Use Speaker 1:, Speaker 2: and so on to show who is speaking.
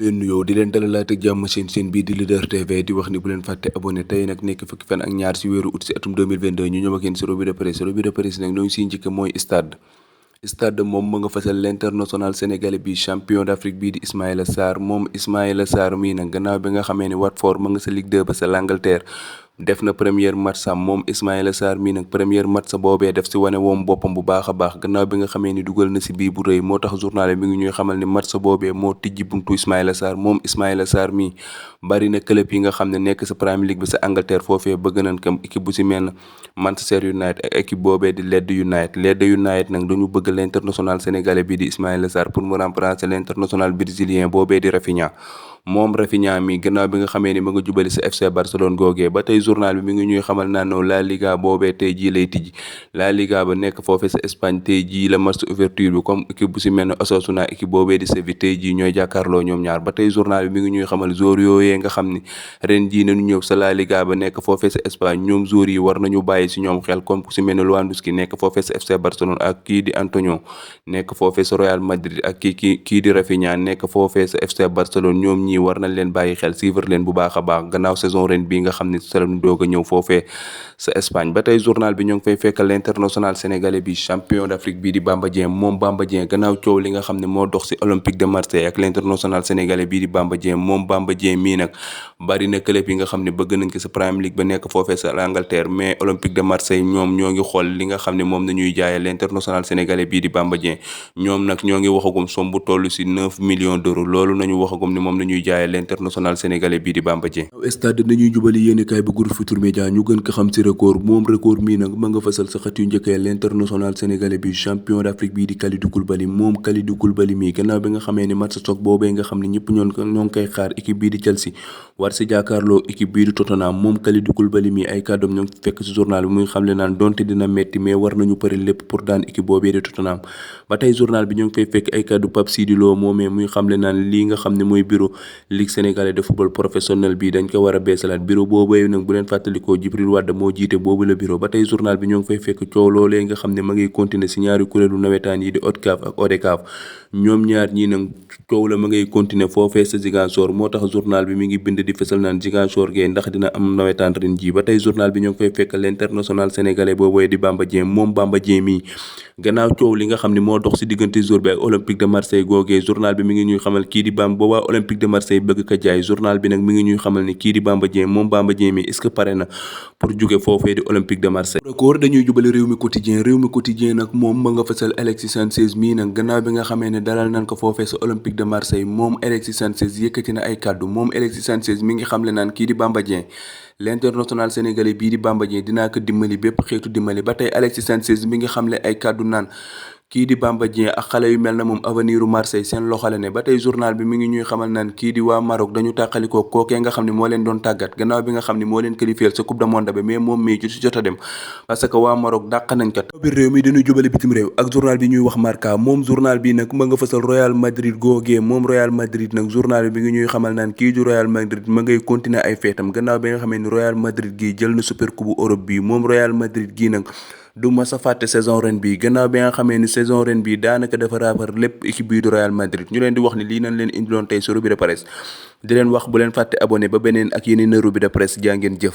Speaker 1: leen nuyoo di leen dalalaat ak jàmm seen bii di Leader TV di wax ni bu leen fàtte abonné tey nag nekk fukki fan ak ñaar si weeru août si atum 2022 ñu ñëw ak yéen si revue de presse nag ñoo ngi siy njëkk mooy stade moom mu nga fasal l'international sénégalais bi champion d'Afrique bii di Ismaïla Sarr moom Ismaïla Sarr mii nag gannaaw bi nga xamee ni Watford ma nga sa Ligue 2 ba sa l'Angleterre def na première match sam moom Ismaïla Sarr mii nag première match sa boobee def si wane woom boppam bu baax a baax gannaaw bi nga xamee ni dugal na si bii bu rëy moo tax journal mi ngi ñuy xamal ni match sa boobee moo tijji buntu Ismaïla Sarr moom Ismaïla Sarr mii bari na club yi nga xam ne nekk sa Premier League bi sa Angleterre foofee bëgg nañ kam équipe bu si mel na Manchester United ak équipe boobee di Leeds United nag dañu bëgg l'international sénégalais bi di Ismaïla Sarr pour mu remplacer l'international brésilien boobee di Rafinha moom Rafinha mi gannaaw bi nga xamee ni ma nga jubali sa FC Barcelone googee ba tey journal bi mi ngi ñuy xamal naan La Liga boobee tey jii lay tijji La Liga ba nekk foofee sa Espagne tey jii la match ouverture bi comme équipe bu si mel ne Osasuna équipe boobee di Séville tey jii ñooy jàkkaarloo ñoom ñaar ba tey journal bi mi ngi ñuy xamal joueur yooyee nga xam ni ren jii nañu ñëw sa La Liga ba nekk foofee sa Espagne ñoom joueur yi war nañu bàyyi si ñoom xel comme ku si mel ne Lewandowski nekk foofee sa FC Barcelone ak kii di Antonio nekk foofee sa Real Madrid ak kii di Rafinha nekk foofee sa FC Barcelone ñoom ñii war nañ leen bàyyi xel suivre leen bu baax a baax gannaaw saison ren bii nga xam ne sa lañu doog a ñëw foofee sa Espagne ba tey journal bi ñoo ngi fay fekkal l'international sénégalais bi champion d'Afrique bii di Bamba Dieng moom Bamba Dieng gannaaw coow li nga xam ne moo dox si Olympique de Marseille ak l'international sénégalais bii di Bamba Dieng moom Bamba Dieng mii nag bari na club yi nga xam ne bëgg nañ ko sa Premier League ba nekk foofee sa Angleterre mais Olympique de Marseille ñoom ñoo ngi xool li nga xam ne moom nañuy jaayee l'international sénégalais bii di Bamba Dieng ñoom nag ñoo ngi waxagum somme bu toll si 9 millions d'euros loolu nañu waxagum ni moom nañuy jaayee l'international sénégalais bii di Bamba Dieng stade dañuy jubali yéenekaay bu groupe Futurs Médias ñu gën ko xam ci record moom record mii nag ma nga fasal sa xët yu njëkkee l'international sénégalais bi champion d'Afrique bii di Kalidou Koulibaly moom Kalidou Koulibaly mii gannaaw bi nga xamee ni match choc boobee nga xam ne ñëpp ñoo ngi koy xaar équipe bii di Chelsea war si jàkkaarloo équipe bii di Tottenham moom Kalidou Koulibaly mii ay kàddoom ñoo ngi fekk ci journal bi muy xamle naan donte dina metti mais war nañu pare lépp pour daan équipe boobee di Tottenham ba tey journal bi ñoo ngi fay fekk ay kàddu Pape Sidi Lo moomee muy xamle naan lii nga xam ne mooy bureau Ligue sénégalaise de football professionnel bi dañ ko war a beesalaat bureau boobee nag bu leen fàttalikoo Djibril Wade moo jiite boobu la bureau ba tey journal bi ñoo ngi fay fekk coow loolee nga xam ne ma ngay continuer si ñaari kuréelu nawetaan yi di ODCAV ak ODCAV ñoom ñaar ñii nag coow la ma ngay continuer foofee sa Ziguinchor moo tax journal bi mi ngi bind di fësal naan Ziguinchor gee ndax dina am nawetaan ren ji ba tey journal bi ñoo ngi fay fekk l'international sénégalais boobee di Bamba Dieng moom Bamba Dieng mii gannaaw coow li nga xam ne moo dox si diggante jour bi ak Olympique de Marseille googee journal bi mi ngi ñuy xamal kii di Bamba boobaa Olympique de Marseille bëgg ko jaay journal bi nag mi ngi ñuy xamal ni kii di Bamba Dieng moom Bamba Dieng mi est-ce que pare na pour jóge foofee di Olympique de Marseille record dañuy jubali réew mi quotidien nag moom ma nga fasal Alexis Sanchez mii nag gannaaw bi nga xamee ne dalal nañ ko foofee sa Olympique de Marseille moom Alexis Sanchez yëkkati na ay kàddu moom Alexis Sanchez mi ngi xamle naan kii di Bamba Dieng l'international sénégalais bii di Bamba Dieng dinaa ko dimbali bépp xeetu dimbali ba tey Alexis Sanchez mi ngi xamle ay kàddu naan kii di Bamba Dieng ak xale yu mel na moom avenir u Marseille seen loxo la ne ba tey journal bi mi ngi ñuy xamal naan kii di waa Maroc dañu tàqalikoo kookee nga xam ne moo leen doon tàggat gannaaw bi nga xam ne moo leen qualifié sa coupe du monde ba mais moom mii ci jot a dem parce que waa Maroc dàq nañ ko biir réew mi dañuy jubali bitim réew ak journal bi ñuy wax Marca moom journal bi nag ma nga fasal Real Madrid googee moom Real Madrid nag journal bi mi ngi ñuy xamal naan kii di Real Madrid ma ngay continuer ay feetam gannaaw bi nga xamee ni Real Madrid gii jël na super coupe Europe bi moom Real Madrid gii nag du ma sa fàtte saison ren bi gannaaw bi nga xamee ni saison ren bi daanaka dafa raafar lépp équipe bii du Real Madrid ñu leen di wax ni lii nañ leen indiloon tey sa revue de presse di leen wax bu leen fàtte abonné ba beneen ak yeneen revue de presse jaa ngeen jëf